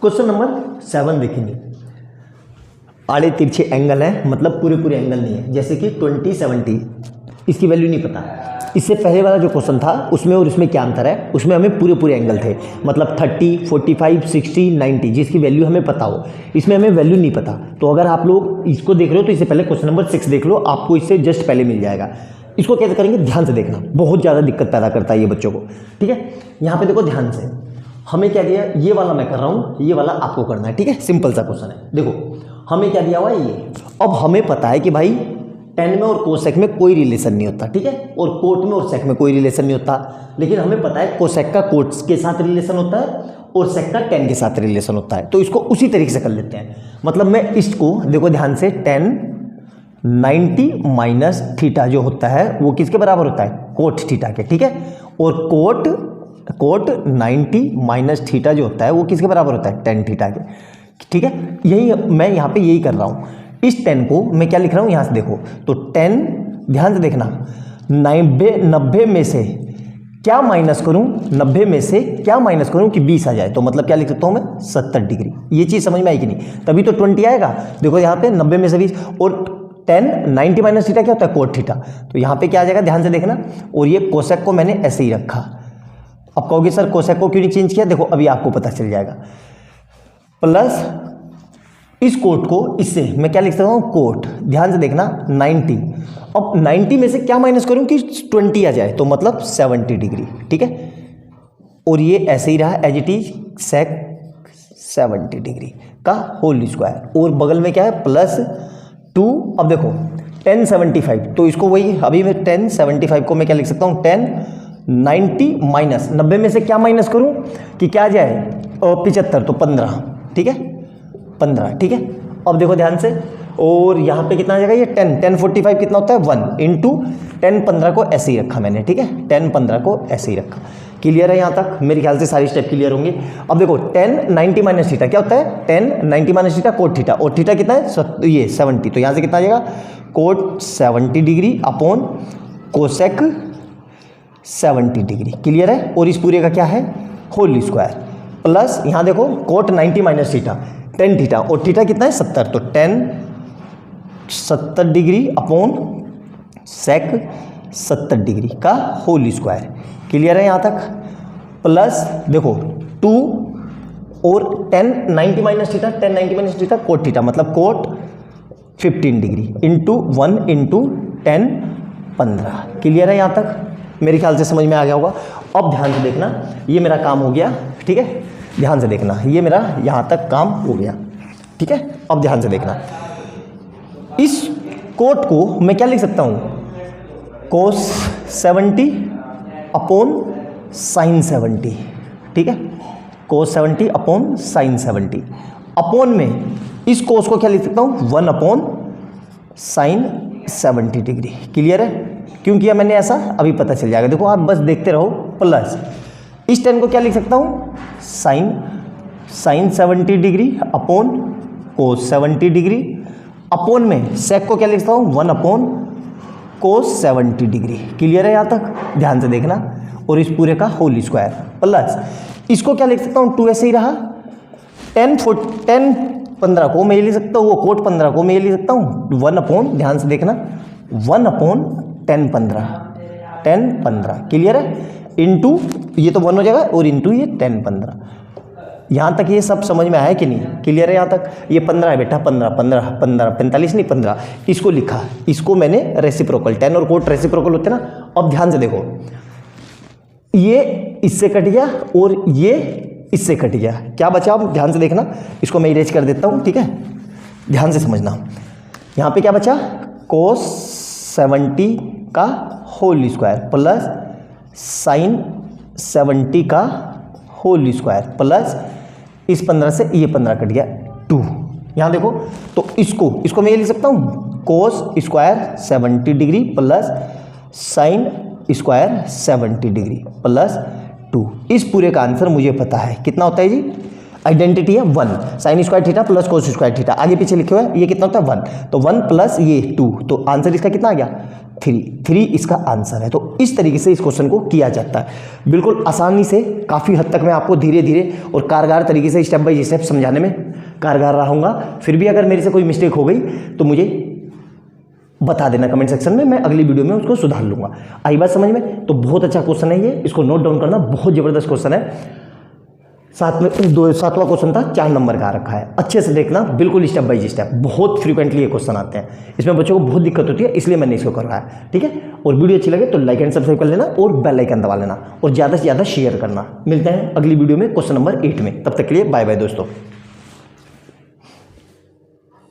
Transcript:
Question number 7 देखेंगे। आड़े तिरछे एंगल है, मतलब पूरे पूरे एंगल नहीं है, जैसे कि 20 70, इसकी वैल्यू नहीं पता। इससे पहले वाला जो क्वेश्चन था उसमें और इसमें क्या अंतर है, उसमें हमें पूरे पूरे एंगल थे, मतलब 30 45 60 90, जिसकी वैल्यू हमें पता हो। इसमें हमें वैल्यू नहीं पता। तो अगर आप लोग इसको देख रहे हो तो इससे पहले क्वेश्चन नंबर 6 देख लो, आपको इससे जस्ट पहले मिल जाएगा। इसको कैसे करेंगे, ध्यान से देखना, बहुत ज़्यादा दिक्कत पैदा करता है ये बच्चों को। ठीक है, यहाँ पे देखो ध्यान से, हमें क्या दिया, ये वाला मैं कर रहा हूँ, ये वाला आपको करना है। ठीक है, सिंपल सा क्वेश्चन है। देखो हमें क्या दिया हुआ है ये, अब हमें पता है कि भाई टेन में और कोसेक में कोई रिलेशन नहीं होता। ठीक है, और कोट में और सेक में कोई रिलेशन नहीं होता, लेकिन हमें पता है कोसेक का कोट के साथ रिलेशन होता है और सेक का टेन के साथ रिलेशन होता है। तो इसको उसी तरीके से कर लेते हैं। मतलब मैं इसको देखो ध्यान से, टेन 90 माइनस थीटा जो होता है वो किसके बराबर होता है, कोट थीटा के। ठीक है, और कोट 90 माइनस थीटा जो होता है वो किसके बराबर होता है, टेन थीटा के। ठीक है, यही मैं यहाँ पे यही कर रहा हूँ। इस 10 को मैं क्या लिख रहा हूँ, यहाँ से देखो तो 10, ध्यान से देखना, 90 में से क्या माइनस करूँ, 90 में से क्या माइनस करूँ कि 20 आ जाए, तो मतलब क्या लिख सकता हूँ मैं, 70 डिग्री। ये चीज़ समझ में आई कि नहीं, तभी तो 20 आएगा। देखो यहाँ पे 90 में से 20, और 10 90 माइनस थीटा क्या होता है, कोट थीटा, तो यहाँ पे क्या आ जाएगा, ध्यान से देखना। और ये कोसेक को मैंने ऐसे ही रखा। अब कहोगे सर कोसेक को क्यों नहीं चेंज किया, देखो अभी आपको पता चल जाएगा। प्लस इस कोट को इससे मैं क्या लिख सकता हूँ, कोट, ध्यान से देखना 90। अब 90 में से क्या माइनस करूँ कि 20 आ जाए, तो मतलब 70 डिग्री। ठीक है, और ये ऐसे ही रहा as it is, sec 70 degree का होल स्क्वायर, और बगल में क्या है, प्लस 2। अब देखो 1075, तो इसको वही अभी मैं 1075 को मैं क्या लिख सकता हूँ, 1090 माइनस 90 में से क्या माइनस करूँ कि क्या आ जाए, 75, तो 15। ठीक है, 15। ठीक है, अब देखो ध्यान से, और यहाँ पे कितना आ जाएगा, ये 1045 कितना होता है, 1 इंटू 1015 को ऐसे ही रखा मैंने। ठीक है, 1015 को ऐसे ही रखा। क्लियर है यहाँ तक, मेरे ख्याल से सारी स्टेप क्लियर होंगे। अब देखो 1090 माइनस थीटा क्या होता है, 1090 माइनस थीटा कोट थीटा, और थीटा कितना है, ये 70, तो यहाँ से कितना आ जाएगा, cot 70 degree upon cosec 70 degree. Clear है, और इस पूरे का क्या है, होल स्क्वायर, प्लस यहाँ देखो कोट 90 माइनस थीटा 10 थीटा, और थीटा कितना है, 70, तो 70 डिग्री अपॉन सेक 70 डिग्री का होल स्क्वायर। क्लियर है यहाँ तक, प्लस देखो 2 और 1090 माइनस थीटा कोट थीटा, मतलब cot 15 degree into 1 into 10 15। Clear है यहाँ तक, मेरे ख्याल से समझ में आ गया होगा। अब ध्यान से देखना, ये मेरा काम हो गया। ठीक है, ध्यान से देखना, ये मेरा यहाँ तक काम हो गया। ठीक है, अब ध्यान से देखना, इस कोट को मैं क्या लिख सकता हूँ, कोस 70 अपॉन साइन 70। ठीक है, कोस 70 अपॉन साइन 70, अपॉन में इस कोस को क्या लिख सकता हूँ, 1 अपॉन साइन 70 डिग्री। क्लियर है, क्यों किया मैंने ऐसा, अभी पता चल जाएगा। देखो आप बस देखते रहो, प्लस इस 10 को क्या लिख सकता हूँ, sine 70 degree upon cos 70 degree, upon में सेक को क्या लिख सकता हूँ, 1 अपॉन कोस 70 डिग्री। क्लियर है यहाँ तक, ध्यान से देखना, और इस पूरे का होल स्क्वायर, प्लस इसको क्या लिख सकता हूँ, 2 ऐसे ही रहा, 10 15 को मैं ये लिख सकता हूँ, वो कोट 15 को मैं ये लिख सकता हूँ, 1 अपॉन, ध्यान से देखना, 1 अपॉन 10 15। क्लियर है, इंटू ये तो 1 हो जाएगा, और इंटू ये 10 15। यहाँ तक ये सब समझ में आया कि नहीं, क्लियर है यहाँ तक। ये 15 है बेटा, 15 45 नहीं 15, इसको लिखा, इसको मैंने रेसिप्रोकल, 10 और कोट रेसिप्रोकल होते हैं ना। अब ध्यान से देखो, ये इससे कट गया और ये इससे कट गया, क्या बचा, अब ध्यान से देखना, इसको मैं इरेज कर देता हूँ। ठीक है, ध्यान से समझना, यहाँ पे क्या बचा, कोस 70 का होल स्क्वायर प्लस साइन 70 का होल स्क्वायर, प्लस इस 15 से ये 15 कट गया, 2। यहाँ देखो, तो इसको मैं ये लिख सकता हूँ, cos square 70 degree plus sine square 70 degree plus 2। इस पूरे का आंसर मुझे पता है कितना होता है जी। आइडेंटिटी है 1, sine square theta plus cos square theta, आगे पीछे लिखे हुए ये कितना होता है 1, तो 1 प्लस ये 2, तो आंसर इसका कितना आ गया 3 इसका आंसर है। तो इस तरीके से इस क्वेश्चन को किया जाता है, बिल्कुल आसानी से, काफ़ी हद तक मैं आपको धीरे धीरे और कारगर तरीके से स्टेप बाय स्टेप समझाने में कारगर रहूँगा। फिर भी अगर मेरे से कोई मिस्टेक हो गई तो मुझे बता देना कमेंट सेक्शन में, मैं अगली वीडियो में उसको सुधार लूँगा। आई बात समझ में? तो बहुत अच्छा क्वेश्चन है ये, इसको नोट डाउन करना, बहुत ज़बरदस्त क्वेश्चन है। सातवां क्वेश्चन था 4 नंबर का आ रखा है, अच्छे से देखना, बिल्कुल स्टेप बाय स्टेप, बहुत फ्रीक्वेंटली ये क्वेश्चन आते हैं, इसमें बच्चों को बहुत दिक्कत होती है, इसलिए मैंने इसको कर रहा है। ठीक है, और वीडियो अच्छी लगे तो लाइक एंड सब्सक्राइब कर लेना और बेल आइकन दबा लेना और ज़्यादा से ज़्यादा शेयर करना। मिलते हैं अगली वीडियो में क्वेश्चन नंबर 8 में, तब तक के लिए बाय बाय दोस्तों।